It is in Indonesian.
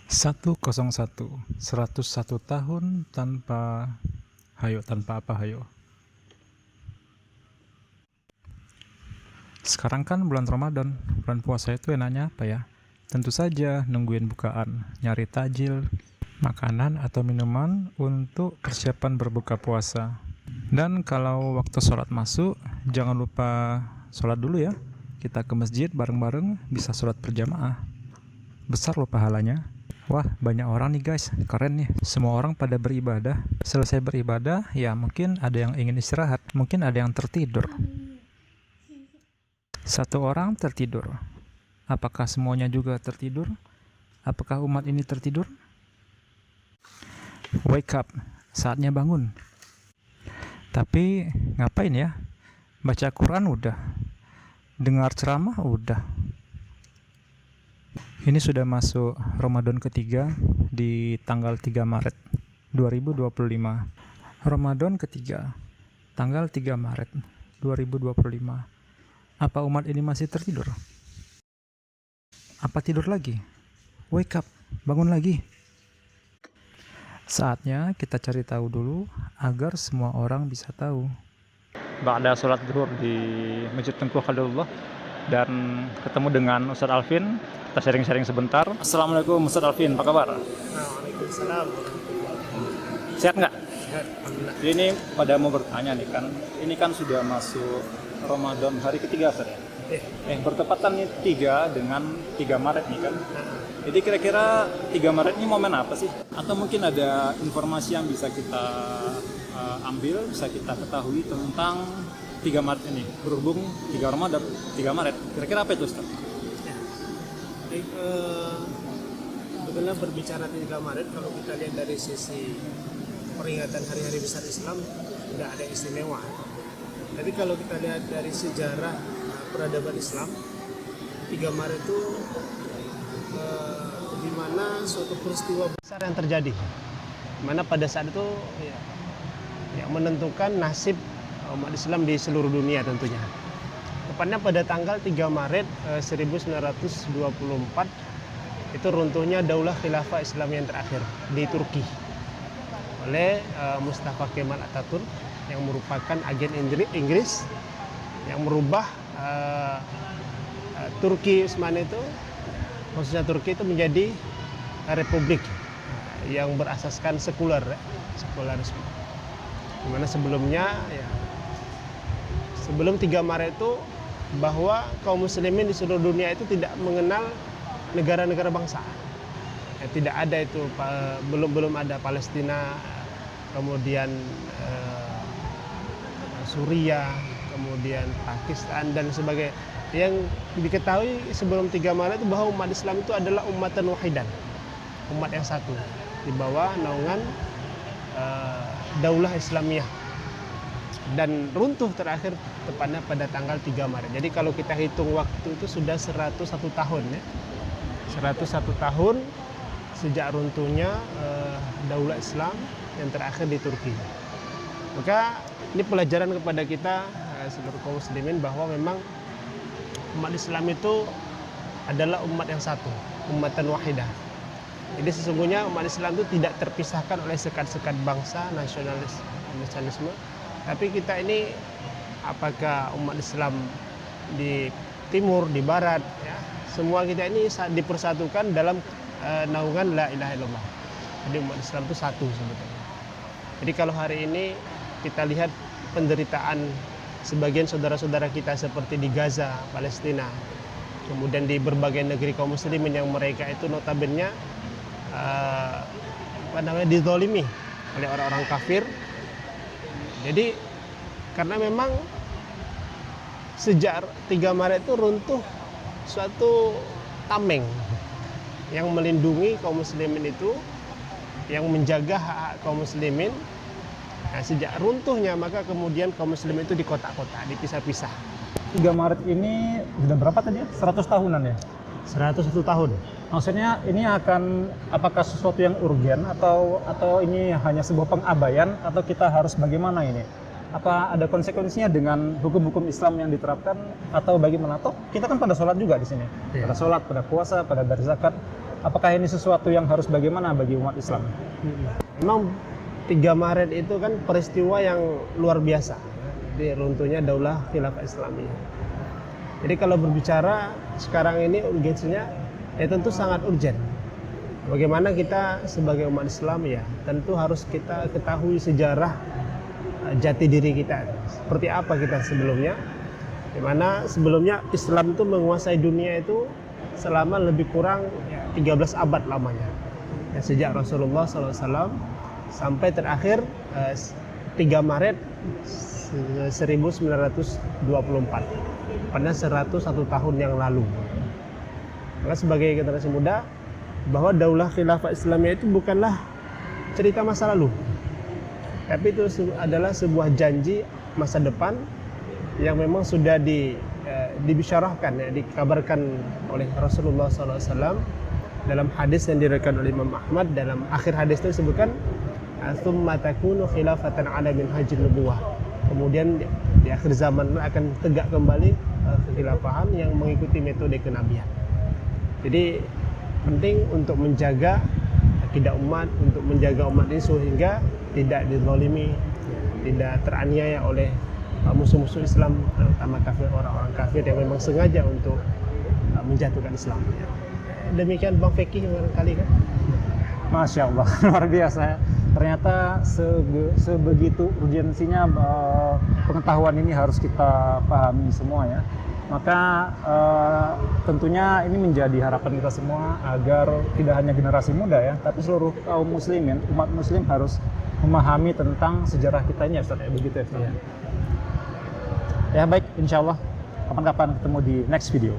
101, 101 tahun tanpa tanpa hayo. Sekarang kan bulan Ramadan, bulan puasa itu enaknya apa ya? Tentu saja nungguin bukaan, nyari tajil, makanan atau minuman untuk persiapan berbuka puasa. Dan kalau waktu sholat masuk, jangan lupa sholat dulu ya. Kita ke masjid bareng-bareng, bisa sholat berjamaah. Besar loh pahalanya. Wah, banyak orang nih guys, keren nih. Semua orang pada beribadah. Selesai beribadah, ya mungkin ada yang ingin istirahat, mungkin ada yang tertidur. Satu orang tertidur. Apakah semuanya juga tertidur? Apakah umat ini tertidur? Wake up, saatnya bangun. Tapi ngapain ya? Baca Quran udah, dengar ceramah udah. Ini sudah masuk Ramadan ketiga di tanggal 3 Maret 2025. Ramadan ketiga, tanggal 3 Maret 2025. Apa umat ini masih tertidur? Apa tidur lagi? Wake up, bangun lagi. Saatnya kita cari tahu dulu agar semua orang bisa tahu. Ba'da sholat zuhur di Masjid Tengku Khalilullah dan ketemu dengan Ustadz Alvin. Kita sharing-sharing sebentar. Assalamualaikum Ustadz Alvin, apa kabar? Waalaikumsalam. Sehat nggak? Sehat, alhamdulillah. Ini pada mau bertanya nih kan, ini kan sudah masuk Ramadan hari ketiga Ustadz ya? Bertepatan nih 3 dengan 3 Maret nih kan. Jadi kira-kira 3 Maret ini momen apa sih? Atau mungkin ada informasi yang bisa kita ambil, bisa kita ketahui tentang 3 Maret ini, berhubung 3 Ramadan, 3 Maret. Kira-kira apa itu Ustaz? Jadi, sebetulnya berbicara 3 Maret, kalau kita lihat dari sisi peringatan hari-hari besar Islam, tidak ada yang istimewa. Tapi kalau kita lihat dari sejarah peradaban Islam, 3 Maret itu di mana suatu peristiwa besar yang terjadi, di mana pada saat itu yang menentukan nasib umat Islam di seluruh dunia tentunya. Tepatnya pada tanggal 3 Maret 1924 itu runtuhnya Daulah Khilafah Islam yang terakhir di Turki oleh Mustafa Kemal Atatürk yang merupakan agen Inggris yang merubah Turki Utsmani itu, khususnya Turki itu menjadi republik yang berasaskan sekularisme. Dimana sebelumnya sebelum 3 Maret itu bahwa kaum muslimin di seluruh dunia itu tidak mengenal negara-negara bangsa. Tidak ada itu, belum ada Palestina, kemudian Suriah, kemudian Pakistan dan sebagainya. Yang diketahui sebelum 3 Maret itu bahwa umat Islam itu adalah ummatan wahidan, umat yang satu di bawah naungan Daulah Islamiyah, dan runtuh terakhir tepatnya pada tanggal 3 Maret. Jadi kalau kita hitung waktu itu sudah 101 tahun ya. 101 tahun sejak runtuhnya Daulah Islam yang terakhir di Turki. Maka ini pelajaran kepada kita seluruh kaum muslimin bahwa memang umat Islam itu adalah umat yang satu, ummatan wahidah. Jadi sesungguhnya umat Islam itu tidak terpisahkan oleh sekat-sekat bangsa, nasionalisme. Tapi kita ini, apakah umat Islam di timur, di barat, ya, semua kita ini dipersatukan dalam naungan la ilaha illallah. Jadi umat Islam itu satu sebetulnya. Jadi kalau hari ini kita lihat penderitaan sebagian saudara-saudara kita seperti di Gaza, Palestina, kemudian di berbagai negeri kaum muslimin yang mereka itu notabene dizalimi oleh orang-orang kafir. Jadi karena memang sejak 3 Maret itu runtuh suatu tameng yang melindungi kaum muslimin itu, yang menjaga hak-hak kaum muslimin. Nah, sejak runtuhnya maka kemudian kaum muslimin itu di kota-kota, dipisah-pisah. 3 Maret ini sudah berapa tadi ya? 100 tahunan ya? 101 tahun. Maksudnya ini akan, apakah sesuatu yang urgen atau ini hanya sebuah pengabaian, atau kita harus bagaimana ini? Apa ada konsekuensinya dengan hukum-hukum Islam yang diterapkan atau bagaimana? Toh kita kan pada sholat juga di sini, pada sholat, pada puasa, pada bayar zakat. apakah ini sesuatu yang harus bagaimana bagi umat Islam? Memang 3 Maret itu kan peristiwa yang luar biasa di runtuhnya Daulah Khilafah Islamiyah. Jadi kalau berbicara sekarang ini urgensinya ya tentu sangat urgen. Bagaimana kita sebagai umat Islam ya tentu harus kita ketahui sejarah jati diri kita. Seperti apa kita sebelumnya? Di mana sebelumnya Islam itu menguasai dunia itu selama lebih kurang 13 abad lamanya. Ya, sejak Rasulullah SAW sampai terakhir 3 Maret 1924 pada 101 tahun yang lalu. Maka sebagai generasi muda bahwa Daulah Khilafah Islamiyah itu bukanlah cerita masa lalu, tapi itu adalah sebuah janji masa depan yang memang sudah dibisyarahkan, ya, dikabarkan oleh Rasulullah SAW dalam hadis yang diriwayatkan oleh Imam Ahmad. Dalam akhir hadis itu disebutkan tsumma takunu khilafatan ala minhajin nubuwah. Kemudian di akhir zaman akan tegak kembali kekhilafahan yang mengikuti metode kenabian. Jadi penting untuk menjaga akidah umat, untuk menjaga umat ini sehingga tidak dizalimi, tidak teraniaya oleh musuh-musuh Islam, terutama kafir, orang-orang kafir yang memang sengaja untuk menjatuhkan Islam. Demikian Bang Feki barangkali kan. Masya Allah, luar biasa. Ternyata sebegitu urgensinya pengetahuan ini harus kita pahami semua ya. Maka tentunya ini menjadi harapan kita semua agar tidak hanya generasi muda ya, tapi seluruh kaum muslimin, umat muslim harus memahami tentang sejarah kita ini ya Ustaz, ya, begitu ya Ustaz. Ya baik, insya Allah kapan-kapan ketemu di next video.